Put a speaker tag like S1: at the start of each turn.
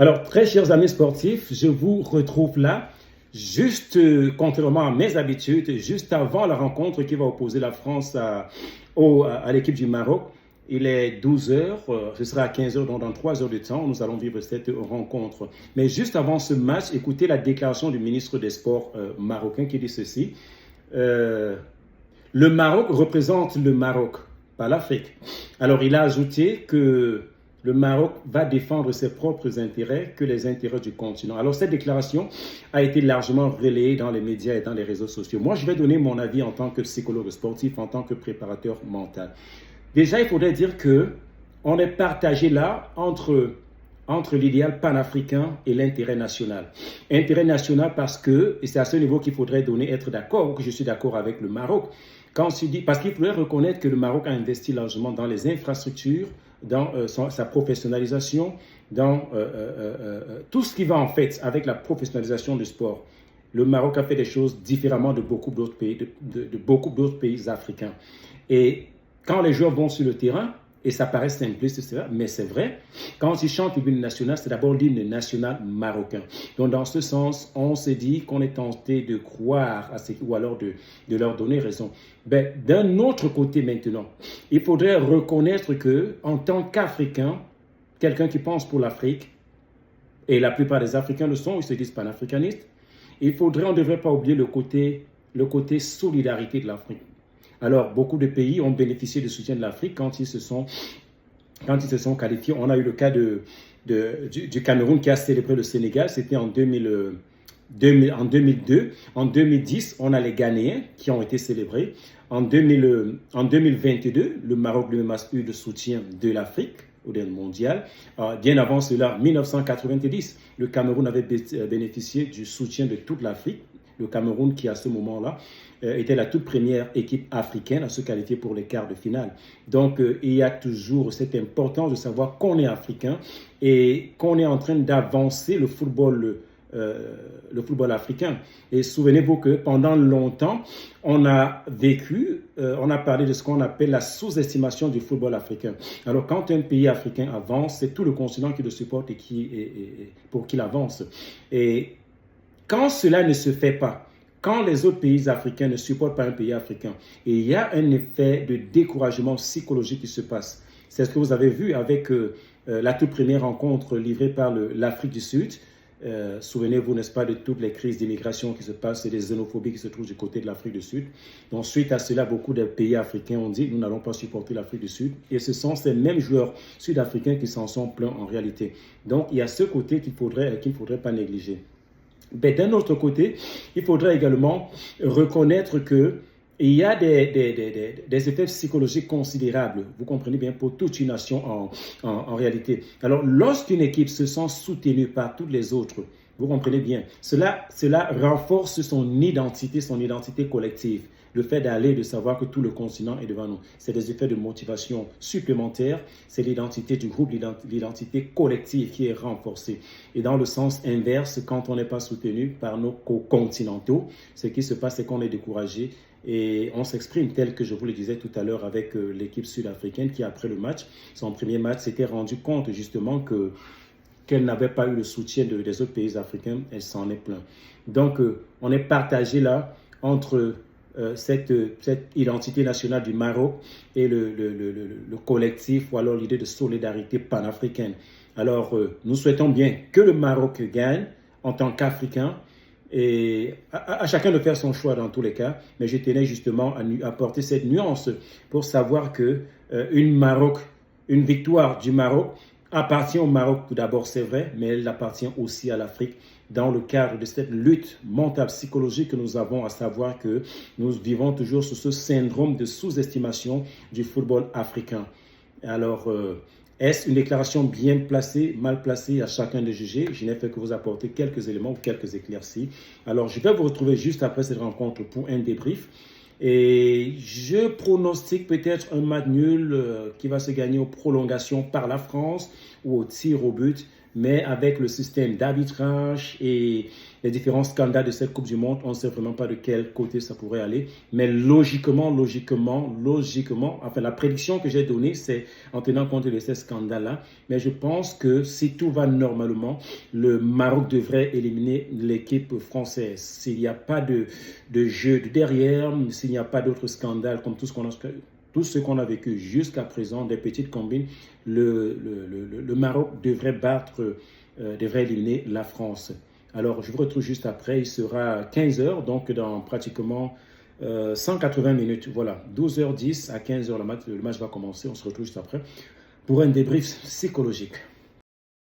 S1: Alors, très chers amis sportifs, je vous retrouve là, juste contrairement à mes habitudes, juste avant la rencontre qui va opposer la France à l'équipe du Maroc. Il est 12 heures, ce sera à 15 heures, donc dans 3 heures de temps, nous allons vivre cette rencontre. Mais juste avant ce match, écoutez la déclaration du ministre des Sports marocain qui dit ceci. Le Maroc représente le Maroc, pas l'Afrique. Alors, il a ajouté que le Maroc va défendre ses propres intérêts que les intérêts du continent. Alors, cette déclaration a été largement relayée dans les médias et dans les réseaux sociaux. Moi, je vais donner mon avis en tant que psychologue sportif, en tant que préparateur mental. Déjà, il faudrait dire qu'on est partagé là entre l'idéal panafricain et l'intérêt national. Intérêt national parce que, et c'est à ce niveau qu'il faudrait être d'accord, que je suis d'accord avec le Maroc, parce qu'il faudrait reconnaître que le Maroc a investi largement dans les infrastructures, dans sa professionnalisation, dans tout ce qui va en fait avec la professionnalisation du sport. Le Maroc a fait des choses différemment de beaucoup d'autres pays, de beaucoup d'autres pays africains. Et quand les joueurs vont sur le terrain, et ça paraît simpliste, etc., mais c'est vrai, quand ils chantent l'hymne national, c'est d'abord l'hymne national marocain. Donc dans ce sens, on s'est dit qu'on est tenté de croire à ce ou alors de leur donner raison. Ben, d'un autre côté maintenant, il faudrait reconnaître que en tant qu'Africain, quelqu'un qui pense pour l'Afrique, et la plupart des Africains le sont, ils se disent panafricanistes, on ne devrait pas oublier le côté solidarité de l'Afrique. Alors, beaucoup de pays ont bénéficié du soutien de l'Afrique quand ils se sont qualifiés. On a eu le cas du Cameroun qui a célébré le Sénégal, c'était en 2002. En 2010, on a les Ghanéens qui ont été célébrés. En 2022, le Maroc lui-même a eu le soutien de l'Afrique au dernier mondial. Bien avant cela, en 1990, le Cameroun avait bénéficié du soutien de toute l'Afrique. Le Cameroun qui, à ce moment-là, était la toute première équipe africaine à se qualifier pour les quarts de finale. Donc, il y a toujours cette importance de savoir qu'on est africain et qu'on est en train d'avancer le football africain. Et souvenez-vous que pendant longtemps, on a parlé de ce qu'on appelle la sous-estimation du football africain. Alors, quand un pays africain avance, c'est tout le continent qui le supporte et pour qu'il avance. Et quand cela ne se fait pas, quand les autres pays africains ne supportent pas un pays africain, il y a un effet de découragement psychologique qui se passe. C'est ce que vous avez vu avec la toute première rencontre livrée par l'Afrique du Sud. Souvenez-vous, n'est-ce pas, de toutes les crises d'immigration qui se passent et des xénophobies qui se trouvent du côté de l'Afrique du Sud. Donc, suite à cela, beaucoup de pays africains ont dit « nous n'allons pas supporter l'Afrique du Sud ». Et ce sont ces mêmes joueurs sud-africains qui s'en sont plaints en réalité. Donc, il y a ce côté qu'il ne faudrait pas négliger. Mais d'un autre côté, il faudrait également reconnaître qu'il y a des effets psychologiques considérables, vous comprenez bien, pour toute une nation en réalité. Alors, lorsqu'une équipe se sent soutenue par toutes les autres, vous comprenez bien, cela renforce son identité collective. Le fait d'aller, de savoir que tout le continent est devant nous. C'est des effets de motivation supplémentaires. C'est l'identité du groupe, l'identité collective qui est renforcée. Et dans le sens inverse, quand on n'est pas soutenu par nos co-continentaux, ce qui se passe, c'est qu'on est découragé. Et on s'exprime tel que je vous le disais tout à l'heure avec l'équipe sud-africaine qui, après le match, son premier match, s'était rendu compte justement qu'elle n'avait pas eu le soutien des autres pays africains. Elle s'en est plainte. Donc, on est partagé là entre cette identité nationale du Maroc et le collectif ou alors l'idée de solidarité panafricaine. Alors, nous souhaitons bien que le Maroc gagne en tant qu'Africain et à chacun de faire son choix dans tous les cas, mais je tenais justement à apporter cette nuance pour savoir que une victoire du Maroc appartient au Maroc tout d'abord, c'est vrai, mais elle appartient aussi à l'Afrique dans le cadre de cette lutte mentale psychologique que nous avons, à savoir que nous vivons toujours sur ce syndrome de sous-estimation du football africain. Alors, est-ce une déclaration bien placée, mal placée, à chacun de juger? Je n'ai fait que vous apporter quelques éléments ou quelques éclaircies. Alors, je vais vous retrouver juste après cette rencontre pour un débrief. Et je pronostique peut-être un match nul qui va se gagner aux prolongations par la France ou au tir au but. mais avec le système d'arbitrage et les différents scandales de cette Coupe du Monde, on ne sait vraiment pas de quel côté ça pourrait aller. Mais logiquement, enfin la prédiction que j'ai donnée, c'est en tenant compte de ces scandales-là. Mais je pense que si tout va normalement, le Maroc devrait éliminer l'équipe française. S'il n'y a pas de jeu de derrière, s'il n'y a pas d'autres scandales comme tout ce qu'on a vécu jusqu'à présent, des petites combines, le Maroc devrait éliminer la France. Alors, je vous retrouve juste après. Il sera 15 heures, donc dans pratiquement 180 minutes. Voilà, 12h10 à 15h, le match va commencer. On se retrouve juste après pour un débrief psychologique.